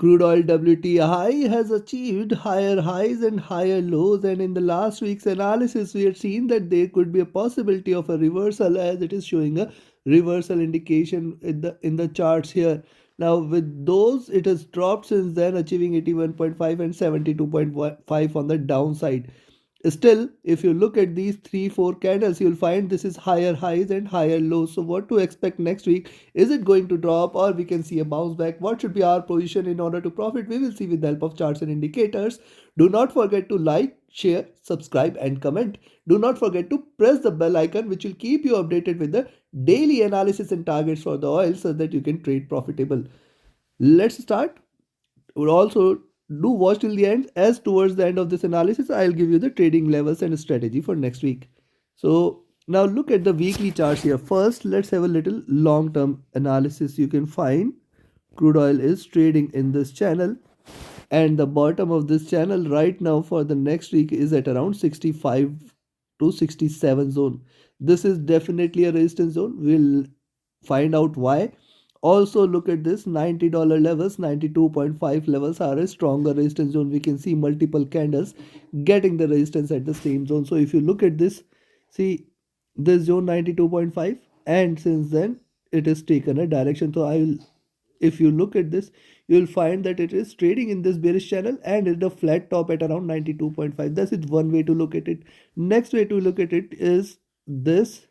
Crude oil WTI has achieved higher highs and higher lows, and in the last week's analysis, we had seen that there could be a possibility of a reversal, as it is showing a reversal indication in the charts here. Now, with those, it has dropped since then, achieving 81.5 and 72.5 on the downside. Still, if you look at these 3 4 candles, you'll find this is higher highs and higher lows. So what to expect next week? Is it going to drop, or we can see a bounce back? What should be our position in order to profit? We will see with the help of charts and indicators. Do not forget to like, share, subscribe and comment. Do not forget to press the bell icon, which will keep you updated with the daily analysis and targets for the oil, so that you can trade profitable. Let's start. Would also do watch till the end, as towards the end of this analysis I'll give you the trading levels and strategy for next week. So now look at the weekly charts here. First, let's have a little long term analysis. You can find crude oil is trading in this channel, and the bottom of this channel right now for the next week is at around 65 to 67 zone. This is definitely a resistance zone. We'll find out why. Also look at this $90 levels. 92.5 levels are a stronger resistance zone. We can see multiple candles getting the resistance at the same zone. So if you look at this, see this zone 92.5, and since then it has taken a direction. So I will, if you look at this, you will find that it is trading in this bearish channel and at a flat top at around 92.5. That is one way to look at it. Next way to look at it is this.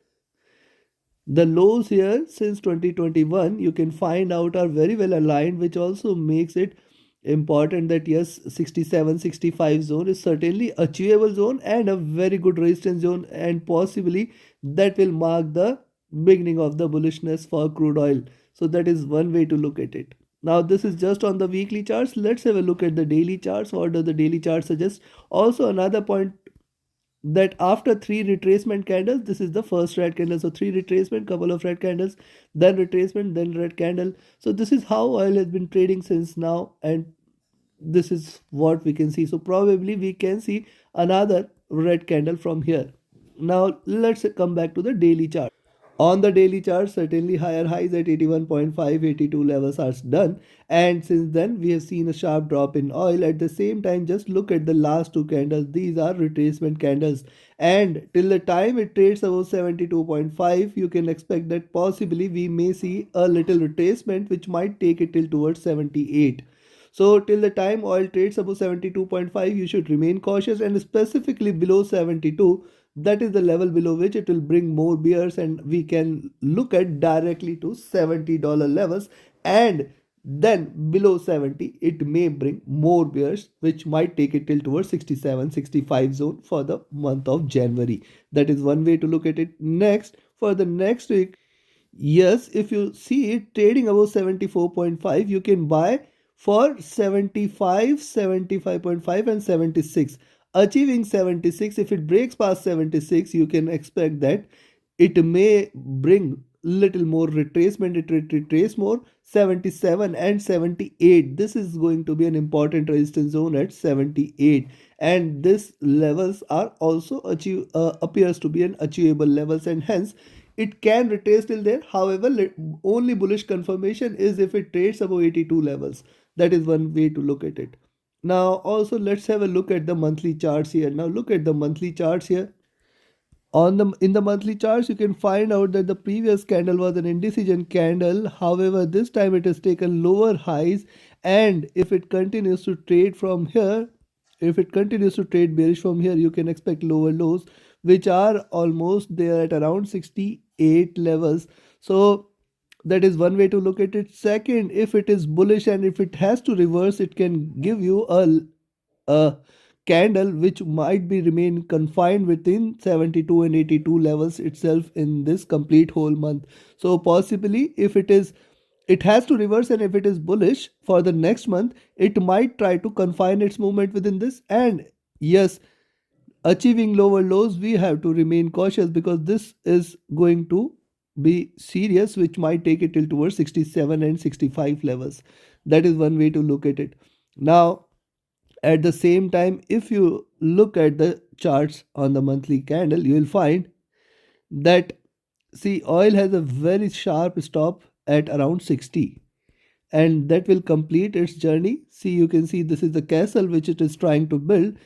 The lows here since 2021 you can find out are very well aligned, which also makes it important that yes, 67-65 zone is certainly achievable zone and a very good resistance zone, and possibly that will mark the beginning of the bullishness for crude oil. So that is one way to look at it. Now this is just on the weekly charts. Let's have a look at the daily charts. What does the daily chart suggest? Also another point, that after 3 retracement candles, this is the first red candle. So 3 retracement, couple of red candles, then retracement, then red candle. So this is how oil has been trading since now, and this is what we can see. So probably we can see another red candle from here. Now let's come back to the daily chart. On the daily chart, certainly higher highs at 81.5, 82 levels are done. And since then, we have seen a sharp drop in oil. At the same time, just look at the last 2 candles. These are retracement candles. And till the time it trades above 72.5, you can expect that possibly we may see a little retracement, which might take it till towards 78. So till the time oil trades above 72.5, you should remain cautious, and specifically below 72, that is the level below which it will bring more bears, and we can look at directly to $70 levels, and then below 70 it may bring more bears, which might take it till towards 67-65 zone for the month of January. That is one way to look at it. Next, for the next week, yes, if you see it trading above 74.5, you can buy for 75, 75.5 and 76. Achieving 76, if it breaks past 76, you can expect that it may bring little more retracement. It retrace more. 77 and 78, this is going to be an important resistance zone at 78, and this levels are also appears to be an achievable levels, and hence it can retrace till there. However, only bullish confirmation is if it trades above 82 levels. That is one way to look at it. Now also let's have a look at the monthly charts here. Now look at the monthly charts here. On the in the monthly charts, you can find out that the previous candle was an indecision candle. However, this time it has taken lower highs, and if it continues to trade from here, if it continues to trade bearish from here, you can expect lower lows, which are almost there at around 68 levels. So that is one way to look at it. Second, if it is bullish and if it has to reverse, it can give you a candle which might be remain confined within 72 and 82 levels itself in this complete whole month. So possibly if it has to reverse, and if it is bullish for the next month, it might try to confine its movement within this. And yes, achieving lower lows, we have to remain cautious, because this is going to be serious, which might take it till towards 67 and 65 levels. That is one way to look at it. Now at the same time, if you look at the charts on the monthly candle, you will find that, see, oil has a very sharp stop at around 60, and that will complete its journey. See, you can see this is the castle which it is trying to build.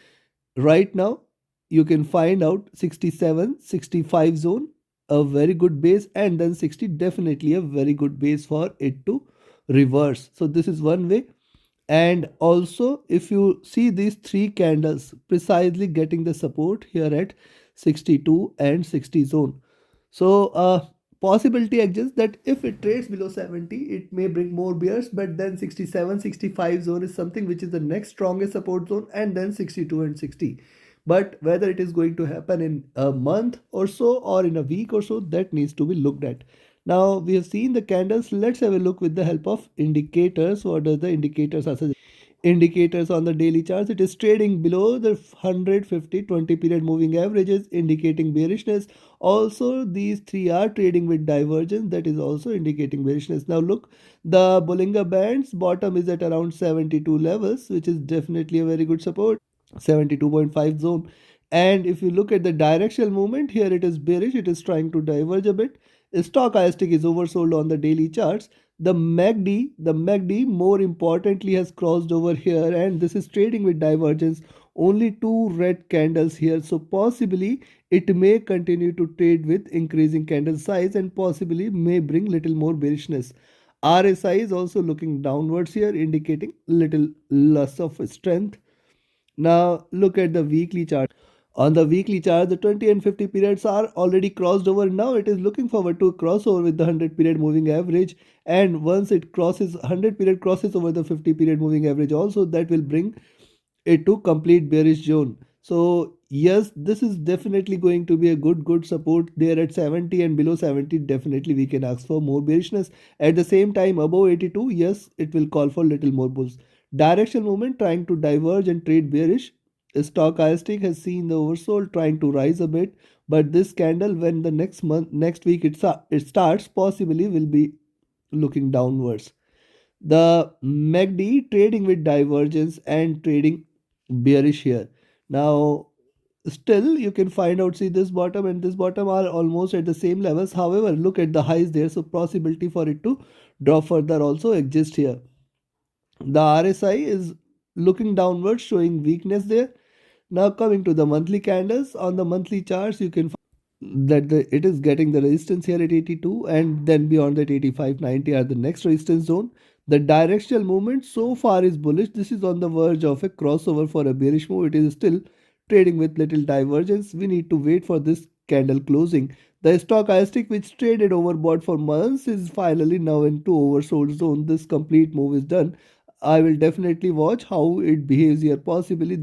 Right now you can find out 67, 65 zone, a very good base, and then 60, definitely a very good base for it to reverse. So this is one way. And also if you see these three candles precisely getting the support here at 62 and 60 zone. So possibility exists that if it trades below 70 it may bring more bears, but then 67, 65 zone is something which is the next strongest support zone, and then 62 and 60. But whether it is going to happen in a month or so or in a week or so, that needs to be looked at. Now we have seen the candles. Let's have a look with the help of indicators. What are the indicators are suggesting? Indicators on the daily charts, it is trading below the 150 20 period moving averages, indicating bearishness. Also these three are trading with divergence, that is also indicating bearishness. Now look, the Bollinger Band's bottom is at around 72 levels, which is definitely a very good support. 72.5 zone. And if you look at the directional movement, here it is bearish, it is trying to diverge a bit. Stochastic is oversold on the daily charts. The MACD more importantly has crossed over here, and this is trading with divergence. Only two red candles here, so possibly it may continue to trade with increasing candle size and possibly may bring little more bearishness. RSI is also looking downwards here, indicating little loss of strength. Now look at the weekly chart. On the weekly chart, the 20 and 50 periods are already crossed over. Now it is looking forward to a crossover with the 100 period moving average. And once it crosses 100 period crosses over the 50 period moving average also, that will bring it to complete bearish zone. So yes, this is definitely going to be a good support there at 70, and below 70 definitely we can ask for more bearishness. At the same time above 82, yes, it will call for little more bulls. Directional movement trying to diverge and trade bearish. Stochastic has seen the oversold trying to rise a bit, but this candle when the next week it starts, possibly will be looking downwards. The MACD trading with divergence and trading bearish here. Now still you can find out, see this bottom and this bottom are almost at the same levels. However, look at the highs there, so possibility for it to drop further also exists here. The RSI is looking downwards, showing weakness there. Now coming to the monthly candles, on the monthly charts you can find that it is getting the resistance here at 82, and then beyond that 85, 90 are the next resistance zone. The directional movement so far is bullish. This is on the verge of a crossover for a bearish move. It is still trading with little divergence. We need to wait for this candle closing. The stochastic, which traded overbought for months, is finally now into oversold zone. This complete move is done. I will definitely watch how it behaves here. Possibly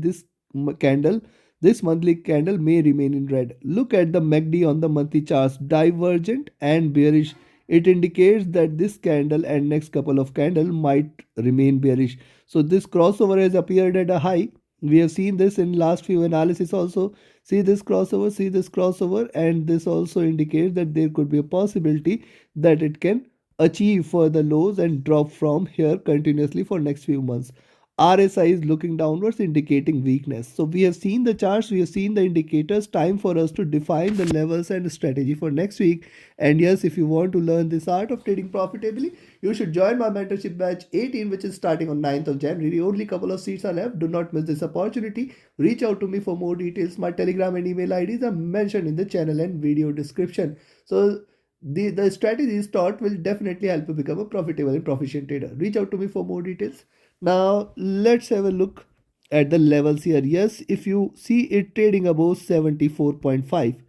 candle, this monthly candle may remain in red. Look at the MACD on the monthly charts, divergent and bearish. It indicates that this candle and next couple of candle might remain bearish. So this crossover has appeared at a high. We have seen this in last few analysis also. See this crossover, and this also indicates that there could be a possibility that it can achieve further lows and drop from here continuously for next few months. RSI is looking downwards, indicating weakness. So we have seen the charts, we have seen the indicators. Time for us to define the levels and strategy for next week. And yes, if you want to learn this art of trading profitably, you should join my mentorship batch 18, which is starting on 9th of January. Only couple of seats are left. Do not miss this opportunity. Reach out to me for more details. My Telegram and email IDs are mentioned in the channel and video description. So the strategies taught will definitely help you become a profitable and proficient trader. Reach out to me for more details. Now let's have a look at the levels here. Yes, if you see it trading above 74.5,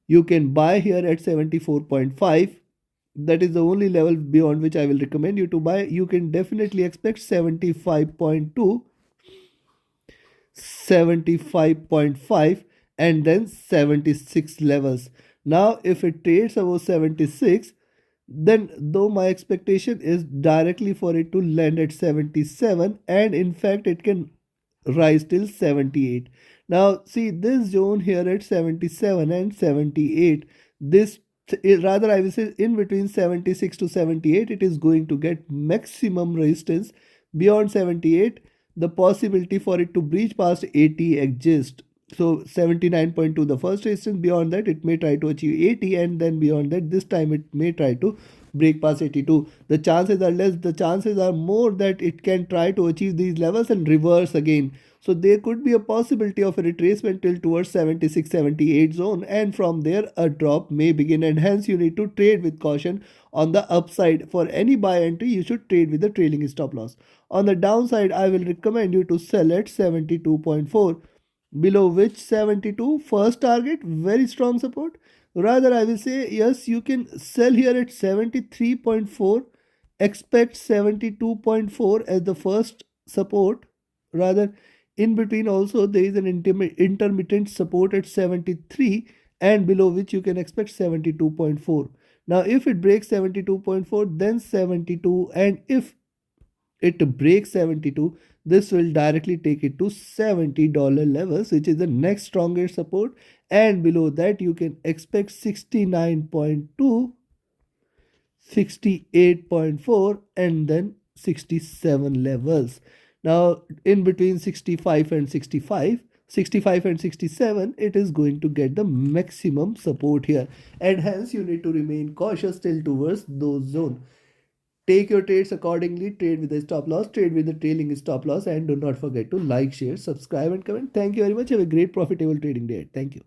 you can buy here at 74.5. That is the only level beyond which I will recommend you to buy. You can definitely expect 75.2, 75.5, and then 76 levels. Now if it trades above 76, then though my expectation is directly for it to land at 77, and in fact it can rise till 78. Now see this zone here at 77 and 78, this rather I will say in between 76 to 78, it is going to get maximum resistance. Beyond 78, the possibility for it to breach past 80 exists. So 79.2 the first resistance, beyond that it may try to achieve 80, and then beyond that this time it may try to break past 82. The chances are less, the chances are more that it can try to achieve these levels and reverse again. So there could be a possibility of a retracement till towards 76 78 zone, and from there a drop may begin, and hence you need to trade with caution. On the upside, for any buy entry you should trade with a trailing stop loss. On the downside, I will recommend you to sell at 72.4, below which 72 first target, very strong support. Rather, I will say yes, you can sell here at 73.4, expect 72.4 as the first support. Rather, in between also there is an intermittent support at 73, and below which you can expect 72.4. Now if it breaks 72.4, then 72, and if it breaks 72, this will directly take it to $70 levels, which is the next strongest support, and below that you can expect 69.2, 68.4, and then 67 levels. Now in between 65 and 65 and 67, it is going to get the maximum support here, and hence you need to remain cautious till towards those zones. Take your trades accordingly, trade with the stop loss, trade with the trailing stop loss, and do not forget to like, share, subscribe, and comment. Thank you very much. Have a great profitable trading day. Thank you.